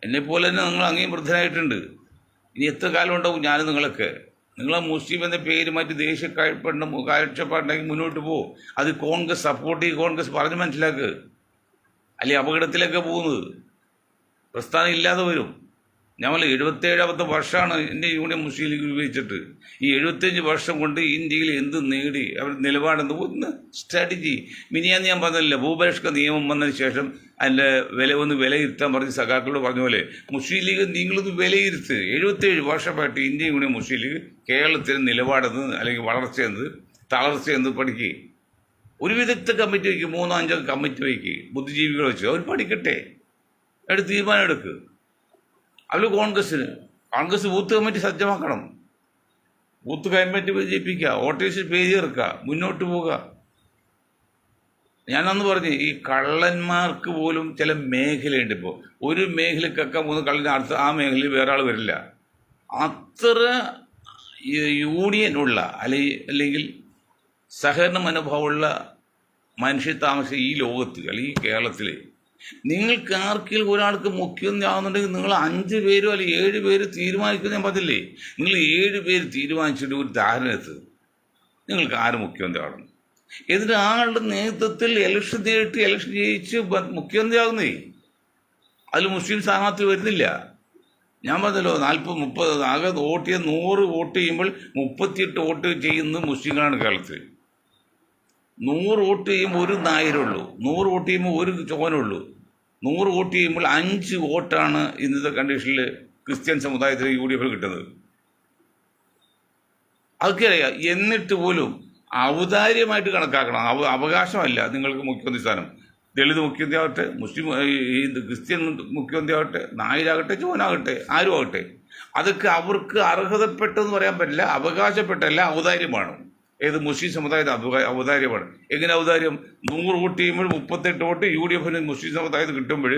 എന്നെപ്പോലെ തന്നെ നിങ്ങൾ അങ്ങേയും വൃദ്ധനായിട്ടുണ്ട്. ഇനി എത്ര കാലം ഉണ്ടാവും ഞാനും നിങ്ങളൊക്കെ? നിങ്ങളെ മുസ്ലിം എന്ന പേര് മാറ്റി ദേശീയ കാഴ്ചപ്പാടുണ്ടെങ്കിൽ മുന്നോട്ട് പോകും. അത് കോൺഗ്രസ് സപ്പോർട്ട് ചെയ്ത് കോൺഗ്രസ് പറഞ്ഞ് മനസ്സിലാക്കുക, അല്ലെങ്കിൽ അപകടത്തിലൊക്കെ പോകുന്നത്. പ്രസ്ഥാനം ഇല്ലാതെ വരും. ഞങ്ങൾ 77ാമത്തെ വർഷമാണ് ഇന്ത്യൻ യൂണിയൻ മുസ്ലിം ലീഗ് ഉപയോഗിച്ചിട്ട്. ഈ 75 വർഷം കൊണ്ട് ഇന്ത്യയിൽ എന്ത് നേടി, അവർ നിലപാടെന്ത്, ഒന്ന് സ്ട്രാറ്റജി. മിനിയാന്ന് ഞാൻ പറഞ്ഞില്ല, ഭൂപരിഷ്കരണ നിയമം വന്നതിന് ശേഷം അതിൻ്റെ വിലയിരുത്താൻ പറഞ്ഞ് സഖാക്കളോട് പറഞ്ഞ പോലെ മുസ്ലിം ലീഗ് നിങ്ങളൊന്ന് വിലയിരുത്ത്. 77 വർഷമായിട്ട് ഇന്ത്യൻ യൂണിയൻ മുസ്ലിം ലീഗ് കേരളത്തിന് നിലപാടെന്ന് അല്ലെങ്കിൽ വളർച്ചയെന്ന് തളർച്ചയെന്ന് പഠിക്കുക. ഒരു വിദഗ്ധ കമ്മിറ്റി വയ്ക്കും, 3-5 കമ്മിറ്റി വയ്ക്കുക, ബുദ്ധിജീവികൾ വെച്ച് അവർ പഠിക്കട്ടെ, എടുത്ത് തീരുമാനം എടുക്കുക. അതിൽ കോൺഗ്രസ് ബൂത്ത് കമ്മിറ്റി സജ്ജമാക്കണം, ബൂത്ത് കമ്മിറ്റി വിജയിപ്പിക്കുക, വോട്ടേഴ്സിൽ പേര് ചേർക്കുക, മുന്നോട്ട് പോവുക. ഞാനന്ന് പറഞ്ഞു, ഈ കള്ളന്മാർക്ക് പോലും ചില മേഖലയുണ്ട്. ഇപ്പോൾ ഒരു മേഖലക്കൊക്കെ 3 കള്ളന് അടുത്ത ആ മേഖലയിൽ വേറെ ആൾ വരില്ല. അത്ര യൂണിയനുള്ള അല്ലെങ്കിൽ സഹകരണ മനോഭാവമുള്ള മനുഷ്യ താമസം ഈ ലോകത്ത് അല്ലെങ്കിൽ ഈ കേരളത്തിൽ നിങ്ങൾക്ക് ആർക്കെങ്കിലും ഒരാൾക്ക് മുഖ്യമന്ത്രി ആവുന്നുണ്ടെങ്കിൽ നിങ്ങൾ 5 പേരോ അല്ലെങ്കിൽ 7 പേര് തീരുമാനിക്കുന്ന ഞാൻ പറഞ്ഞില്ലേ, നിങ്ങൾ 7 പേര് തീരുമാനിച്ചിട്ട് ഒരു ധാരണത്ത് നിങ്ങൾക്ക് ആര് മുഖ്യമന്ത്രി ആവണം. എന്നിട്ട് ആളുടെ നേതൃത്വത്തിൽ ഇലക്ഷൻ നേരിട്ട് ഇലക്ഷൻ ജയിച്ച് മുഖ്യമന്ത്രി ആകുന്നേ. അതിൽ മുസ്ലിം സ്ഥാനാർത്ഥി വരുന്നില്ല. ഞാൻ പറഞ്ഞല്ലോ 40-30 ആകെ വോട്ട് ചെയ്ത് 100 വോട്ട് ചെയ്യുമ്പോൾ 38 വോട്ട് ചെയ്യുന്നത് മുസ്ലിങ്ങളാണ് കേരളത്തിൽ. 100 വോട്ട് ചെയ്യുമ്പോൾ ഒരു നായരുള്ളൂ, 100 വോട്ട് ചെയ്യുമ്പോൾ ഒരു ചോനുള്ളൂ, 100 വോട്ട് ചെയ്യുമ്പോൾ 5 വോട്ടാണ് ഇന്നത്തെ കണ്ടീഷനിൽ ക്രിസ്ത്യൻ സമുദായത്തിന് UDF കിട്ടുന്നത്. അതൊക്കെ അറിയാം. എന്നിട്ട് പോലും ഔദാര്യമായിട്ട് കണക്കാക്കണം. അവകാശമല്ല നിങ്ങൾക്ക് മുഖ്യമന്ത്രി സ്ഥാനം. ദളിത് മുഖ്യമന്ത്രി ആകട്ടെ, മുസ്ലിം ക്രിസ്ത്യൻ മുഖ്യമന്ത്രി ആകട്ടെ, നായരാകട്ടെ, ചോനാകട്ടെ, ആരും ആകട്ടെ, അതൊക്കെ അവർക്ക് അർഹതപ്പെട്ടെന്ന് പറയാൻ പറ്റില്ല, അവകാശപ്പെട്ടല്ല, ഔദാര്യമാണ്. ഏത് മുസ്ലിം സമുദായത്തിന് ഔദാര്യമാണ്. എങ്ങനെ ഔദാര്യം? 100 വോട്ട് ചെയ്യുമ്പോൾ 38 വോട്ട് UDFന് മുസ്ലിം സമുദായത്തിൽ കിട്ടുമ്പോൾ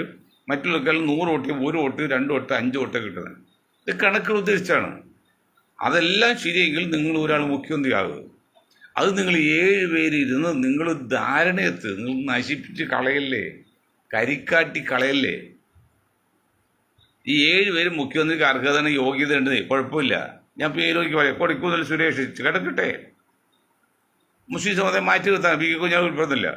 മറ്റുള്ളവർക്കെല്ലാം 100 വോട്ട് ചെയ്യുമ്പോൾ 1 വോട്ട്, 2 വോട്ട്, 5 വോട്ട് കിട്ടുന്നത്. ഇത് കണക്കുകൾ ഉദ്ദേശിച്ചാണ്. അതെല്ലാം ശരിയെങ്കിൽ നിങ്ങൾ ഒരാൾ മുഖ്യമന്ത്രിയാകുക. അത് നിങ്ങൾ 7 പേര് ഇരുന്ന് നിങ്ങൾ ധാരണയെത്ത് നിങ്ങൾ നശിപ്പിച്ച് കളയല്ലേ, കരിക്കാട്ടി കളയല്ലേ. ഈ 7 പേര് മുഖ്യമന്ത്രിക്ക് അർഹതയാണ്, യോഗ്യത ഉണ്ട്, കുഴപ്പമില്ല. ഞാൻ പേരൊക്കെ പറയാം. കൊടിക്കുന്നിൽ സുരേഷ് കിടക്കട്ടെ, മുസ്ലിം സമുദായം മാറ്റി നിർത്താൻ പി കുഞ്ഞാൽ ഉൾപ്പെടുന്നില്ല.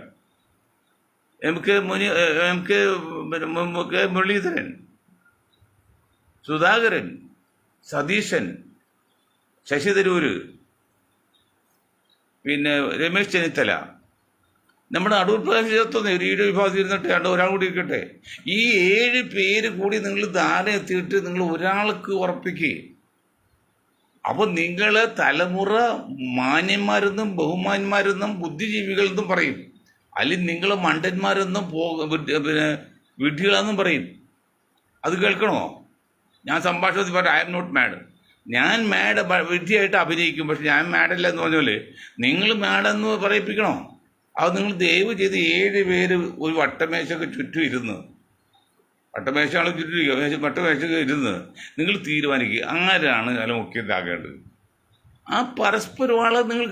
മുരളീധരൻ, സുധാകരൻ, സതീശൻ, ശശി തരൂര്, പിന്നെ രമേശ് ചെന്നിത്തല, നമ്മുടെ അടൂർ പ്രകാശ് ചേർത്തൊന്ന് ഒരു വിഭാഗത്തിൽ ഇരുന്നിട്ട് ഒരാൾ കൂടി ഇരിക്കട്ടെ. ഈ 7 പേര് കൂടി നിങ്ങൾ ധാരണ എത്തിയിട്ട് നിങ്ങൾ ഒരാൾക്ക് ഉറപ്പിക്കുക. അപ്പോൾ നിങ്ങൾ തലമുറ മാന്യന്മാരെന്നും ബഹുമാന്മാരെന്നും ബുദ്ധിജീവികളെന്നും പറയും, അല്ലെങ്കിൽ നിങ്ങൾ മണ്ടന്മാരെന്നും പിന്നെ വിഡ്ഢികളെന്നും പറയും. അത് കേൾക്കണോ? ഞാൻ സംഭാഷണത്തിൽ പറഞ്ഞു ഐ എം നോട്ട് മാഡ്. ഞാൻ മാഡ് വിഡ്ഢിയായിട്ട് അഭിനയിക്കും, പക്ഷെ ഞാൻ മാഡല്ല എന്ന് പറഞ്ഞാൽ നിങ്ങൾ മാഡെന്ന് പറയിപ്പിക്കണോ? അത് നിങ്ങൾ ദയവ് ചെയ്ത് 7 പേര് ഒരു വട്ടമേശക്ക് ചുറ്റും ഇരുന്ന്, വട്ടമേശയാണ് ചുറ്റും വട്ടമേശക്ക് ഇരുന്ന് നിങ്ങൾ തീരുമാനിക്കുക ആരാണ് അല്ല മുഖ്യമന്ത്രി ആകേണ്ടത്. ആ പരസ്പരമാളെ നിങ്ങൾ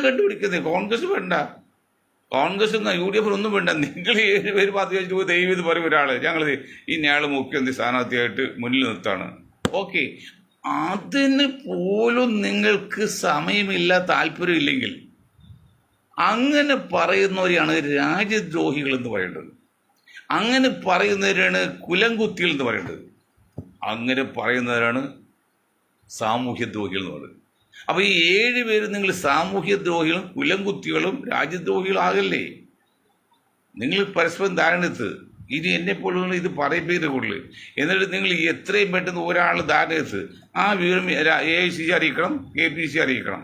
കണ്ടുപിടിക്കുന്നത്. കോൺഗ്രസ് വേണ്ട, കോൺഗ്രസ് UDF ഒന്നും വേണ്ട. നിങ്ങൾ 7 പേര് പാർട്ടി വെച്ചിട്ട് ദൈവം ഇത് പറയും ഒരാൾ ഞങ്ങൾ ഇന്നയാൾ മുഖ്യമന്ത്രി സ്ഥാനാർത്ഥിയായിട്ട് മുന്നിൽ നിർത്താണ്. ഓക്കെ, അതിന് പോലും നിങ്ങൾക്ക് സമയമില്ല, താല്പര്യമില്ലെങ്കിൽ അങ്ങനെ പറയുന്നവരെയാണ് രാജ്യദ്രോഹികൾ എന്ന് പറയേണ്ടത്. അങ്ങനെ പറയുന്നവരാണ് കുലംകുത്തികൾ എന്ന് പറയേണ്ടത്. അങ്ങനെ പറയുന്നവരാണ് സാമൂഹ്യദ്രോഹികൾ എന്ന് പറയുന്നത്. അപ്പോൾ ഈ 7 പേര് നിങ്ങൾ സാമൂഹ്യദ്രോഹികളും കുലംകുത്തികളും രാജ്യദ്രോഹികളും ആകല്ലേ. നിങ്ങൾ പരസ്പരം ധാരണത്ത് ഇനി എന്നെപ്പോലുള്ള ഇത് പറയിപ്പിക്കുന്ന കൂടുതൽ. എന്നിട്ട് നിങ്ങൾ എത്രയും പെട്ടെന്ന് ഒരാൾ ധാരണത്ത് ആ വിവരം AICC അറിയിക്കണം, KPCC അറിയിക്കണം.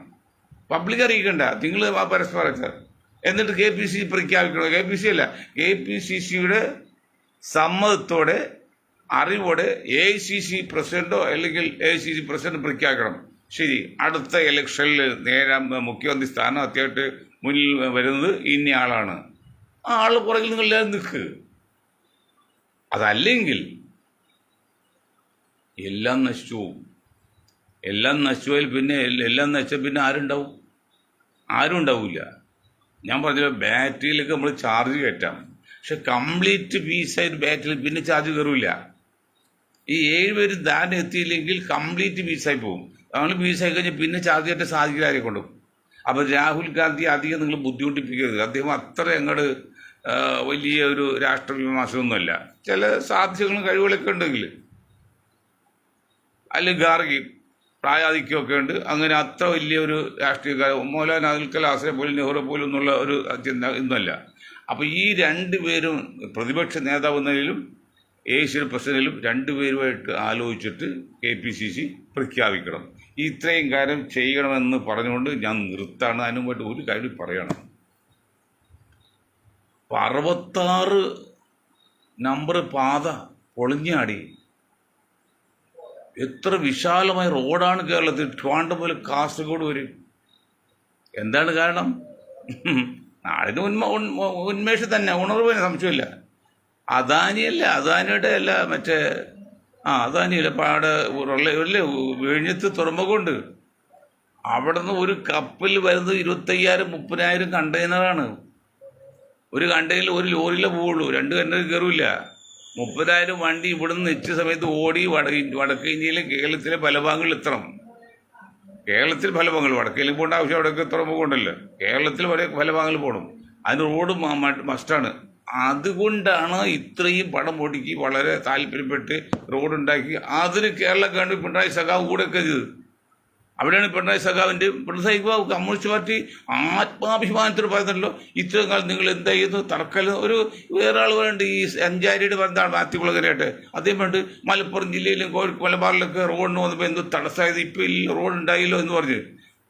പബ്ലിക് അറിയിക്കണ്ട, നിങ്ങൾ ആ പരസ്പരം. എന്നിട്ട് KPCC പ്രഖ്യാപിക്കണം. KPCC അല്ല, KPCCയുടെ സമ്മതത്തോടെ അറിവോടെ AICC പ്രസിഡന്റോ അല്ലെങ്കിൽ AICC പ്രസിഡന്റ് പ്രഖ്യാപിക്കണം. ശരി, അടുത്ത ഇലക്ഷനിൽ നേരാൻ മുഖ്യമന്ത്രി സ്ഥാനാർത്ഥിയായിട്ട് മുന്നിൽ വരുന്നത് ഇന്ന ആളാണ്. ആ ആൾ പുറകിൽ നിങ്ങൾ എല്ലാവരും നിൽക്കുക. അതല്ലെങ്കിൽ എല്ലാം നശിച്ചു പോകും. എല്ലാം നശിച്ചുപോയാൽ പിന്നെ എല്ലാം നശിച്ചാൽ പിന്നെ ആരുണ്ടാവും? ആരും ഉണ്ടാവില്ല. ഞാൻ പറഞ്ഞല്ലോ, ബാറ്ററിയിലൊക്കെ നമ്മൾ ചാർജ് കയറ്റാം, പക്ഷെ കംപ്ലീറ്റ് പീസായിട്ട് ബാറ്ററിയിൽ പിന്നെ ചാർജ് കയറില്ല. ഈ 7 പേര് ധാരണ എത്തിയില്ലെങ്കിൽ കംപ്ലീറ്റ് പീസായി പോകും. നമ്മൾ പീസായി കഴിഞ്ഞാൽ പിന്നെ ചാർജ് കയറ്റാൻ സാധിക്കില്ല ആരെ കൊണ്ടും. അപ്പോൾ രാഹുൽ ഗാന്ധി അധികം നിങ്ങൾ ബുദ്ധിമുട്ടിപ്പിക്കരുത്. അദ്ദേഹം അത്ര അങ്ങോട്ട് വലിയ ഒരു രാഷ്ട്രീയ വിമർശനമൊന്നുമല്ല. ചില സാധ്യതകളും കഴിവുകളൊക്കെ ഉണ്ടെങ്കിൽ, അല്ലെങ്കിൽ ഗാർഗി പ്രായാധിക്യമൊക്കെ ഉണ്ട്, അങ്ങനെ അത്ര വലിയൊരു രാഷ്ട്രീയക്കാർ മൗലാന അബുൽ കലാമിനെ പോലും നെഹ്റു പോലും എന്നുള്ള ഒരു ചിന്ത ഇന്നല്ല. അപ്പോൾ ഈ 2 പേരും പ്രതിപക്ഷ നേതാവ് എന്നതിലും AICC പ്രസിഡന്റിലും 2 പേരുമായിട്ട് ആലോചിച്ചിട്ട് KPCC പ്രഖ്യാപിക്കണം. ഇത്രയും കാര്യം ചെയ്യണമെന്ന് പറഞ്ഞുകൊണ്ട് ഞാൻ നിർത്താണ്. അതിനുമായിട്ട് ഒരു കാര്യം പറയണം. 66 നമ്പർ പാത പൊളിഞ്ഞാടി. എത്ര വിശാലമായ റോഡാണ് കേരളത്തിൽ. ട്രിവാൻഡ്രം മുതൽ കാസർഗോഡ് വരെ. എന്താണ് കാരണം? നാടിന് ഉന്മേഷം തന്നെ, ഉണർവ് തന്നെ, സംശയമില്ല. അദാനിയല്ല, അദാനിയുടെ അല്ല, മറ്റേ അദാനിയല്ല, പാടെ അല്ലേ വിഴിഞ്ഞത്ത് തുറമുഖമുണ്ട്. അവിടെ നിന്ന് ഒരു കപ്പൽ വരുന്നത് 25,000-30,000 കണ്ടെയ്നറാണ്. ഒരു കണ്ടെയ്നറിൽ ഒരു ലോറിയിലേ പോവുള്ളൂ, 2 കണ്ടെയ്നർ കയറില്ല. 30,000 വണ്ടി ഇവിടുന്ന് നിശ്ചയ സമയത്ത് ഓടി വടക്കേ ഇന്ത്യയിലെ കേരളത്തിലെ പല ഭാഗങ്ങളിൽ എത്തണം. കേരളത്തിൽ പല ഭാഗങ്ങൾ, വടക്കേലേക്ക് പോകേണ്ട ആവശ്യം അവിടെയൊക്കെ തുറമുഖം ഉണ്ടല്ലോ, കേരളത്തിൽ പല ഭാഗങ്ങളിൽ പോകണം. അതിന് റോഡ് മസ്റ്റാണ്. അതുകൊണ്ടാണ് ഇത്രയും പണം മുടക്കി വളരെ താല്പര്യപ്പെട്ട് റോഡുണ്ടാക്കി. അതിന് കേരള ഗവൺമെൻറ് പിണറായി സഖാവ് കൂടെയൊക്കെ ചെയ്ത്. അവിടെയാണ് പിണറായി സഖാവ് കമ്മ്യൂണിസ്റ്റ് പാർട്ടി ആത്മാഭിമാനത്തോട് പറയുന്നല്ലോ, ഇത്രയും കാലം നിങ്ങൾ എന്തായിരുന്നു തറക്കൽ. ഒരു വേറെ ആൾ വേണ്ട, ഈ അഞ്ചാരിയുടെ പറഞ്ഞാണ് മാത്യുകുളകരയായിട്ട്, അദ്ദേഹം വേണ്ട മലപ്പുറം ജില്ലയിലും മലബാറിലൊക്കെ റോഡിന് വന്നപ്പോൾ എന്തോ തടസ്സമായത്, ഇപ്പോൾ ഈ റോഡ് ഉണ്ടായില്ലോ എന്ന് പറഞ്ഞ്.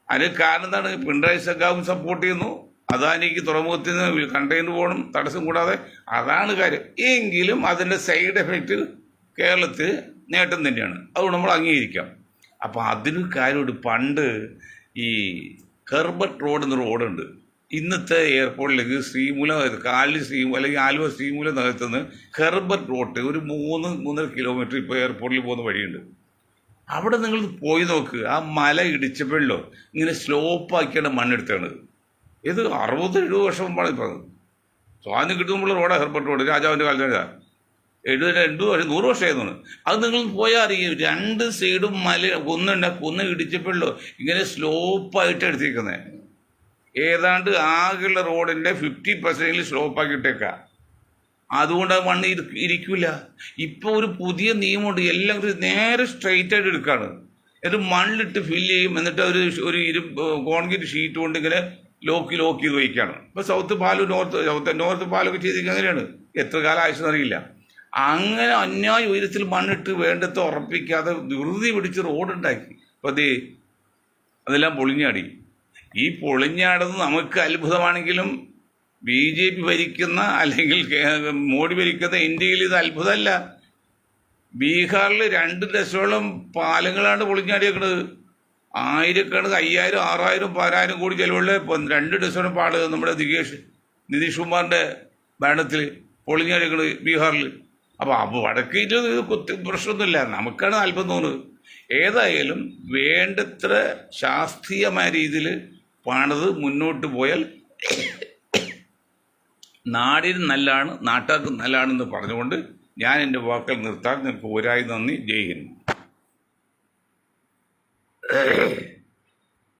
അതിന് കാരണം എന്താണ്? പിണറായി സഖാവും സപ്പോർട്ട് ചെയ്യുന്നു, അദാനിക്ക് തുറമുഖത്തിൽ നിന്ന് കണ്ടെയ്നർ പോകണം തടസ്സം കൂടാതെ, അതാണ് കാര്യം. എങ്കിലും അതിൻ്റെ സൈഡ് എഫക്റ്റ് കേരളത്തിൽ നേട്ടം തന്നെയാണ്, അതുകൊണ്ട് നമ്മൾ അംഗീകരിക്കാം. അപ്പോൾ അതിന് കാര്യമുണ്ട്. പണ്ട് ഈ ഹെർബർട്ട് റോഡ് എന്ന റോഡുണ്ട്, ഇന്നത്തെ എയർപോർട്ടിലേക്ക് ശ്രീമൂലം, കാലി അല്ലെങ്കിൽ ആലുവ ശ്രീമൂലം നഗരത്തുനിന്ന് ഹെർബർട്ട് റോഡ് ഒരു 3-3.5 കിലോമീറ്റർ ഇപ്പോൾ എയർപോർട്ടിൽ പോകുന്ന വഴിയുണ്ട്. അവിടെ നിങ്ങൾ പോയി നോക്ക്. ആ മല ഇടിച്ചപ്പോഴല്ലോ ഇങ്ങനെ സ്ലോപ്പാക്കിയാണ് മണ്ണെടുത്താണ്. ഇത് 60-70 വർഷം മുമ്പാണ് ഇപ്പോൾ. സ്വാതന്ത്ര്യം കിട്ടുമ്പോൾ റോഡാണ് ഹെർബർട്ട് റോഡ്, രാജാവിൻ്റെ കാലത്ത് 100 വർഷമായിരുന്നു. അത് നിങ്ങൾ പോയാൽ അറിയും, 2 സൈഡും കുന്ന് ഇടിച്ചപ്പോഴല്ലോ ഇങ്ങനെ സ്ലോപ്പായിട്ട് എടുത്തിരിക്കുന്നത്. ഏതാണ്ട് ആകെയുള്ള റോഡിൻ്റെ 50% സ്ലോപ്പാക്കിയിട്ടേക്കാം. അതുകൊണ്ട് ആ മണ്ണ് ഇരിക്കില്ല. ഇപ്പോൾ ഒരു പുതിയ നിയമമുണ്ട്, എല്ലാം നേരെ സ്ട്രെയിറ്റ് ആയിട്ട് എടുക്കുകയാണ്. എന്നിട്ട് മണ്ണിട്ട് ഫില്ല് ചെയ്യും, എന്നിട്ട് ഒരു കോൺക്രീറ്റ് ഷീറ്റ് കൊണ്ട് ഇങ്ങനെ ലോക്ക് ചെയ്ത് വയ്ക്കുകയാണ്. ഇപ്പോൾ സൗത്ത് പാലും നോർത്ത് പാലൊക്കെ ചെയ്തിരിക്കുക അങ്ങനെയാണ്. എത്ര കാലം ആവശ്യമെന്നറിയില്ല. അങ്ങനെ അന്യായ ഉയരത്തിൽ മണ്ണിട്ട് വേണ്ടത്തെ ഉറപ്പിക്കാതെ ധൃതി പിടിച്ച് റോഡുണ്ടാക്കി. അപ്പോൾ അതെല്ലാം പൊളിഞ്ഞാടി. ഈ പൊളിഞ്ഞാടുന്നത് നമുക്ക് അത്ഭുതമാണെങ്കിലും BJP ഭരിക്കുന്ന അല്ലെങ്കിൽ മോഡി ഭരിക്കുന്ന ഇന്ത്യയിൽ ഇത് അത്ഭുതമല്ല. ബീഹാറിൽ 2 ലക്ഷോളം പാലങ്ങളാണ് പൊളിഞ്ഞാടിയേക്കുന്നത്. ആയിരക്കണക്ക് 5000, 6000, 10000 കോടി ചെലവുള്ള 2 ഡസൺ പാട് നമ്മുടെ നിതീഷ് കുമാറിൻ്റെ ഭരണത്തിൽ പൊളിഞ്ഞാടിയേക്കുന്നത് ബീഹാറിൽ. അപ്പോൾ വടക്കേ പ്രശ്നമൊന്നുമില്ല, നമുക്കാണ് അല്പം തോന്നുന്നത്. ഏതായാലും വേണ്ടത്ര ശാസ്ത്രീയമായ രീതിയിൽ പണിത് മുന്നോട്ട് പോയാൽ നാടിന് നല്ലതാണ്, നാട്ടുകാർക്ക് നല്ലതാണെന്ന് പറഞ്ഞുകൊണ്ട് ഞാൻ എൻ്റെ വാക്കുകൾ നിർത്താൻ. നിങ്ങൾക്ക് ഒരായി നന്ദി. ജയ് ഹിന്ദ്.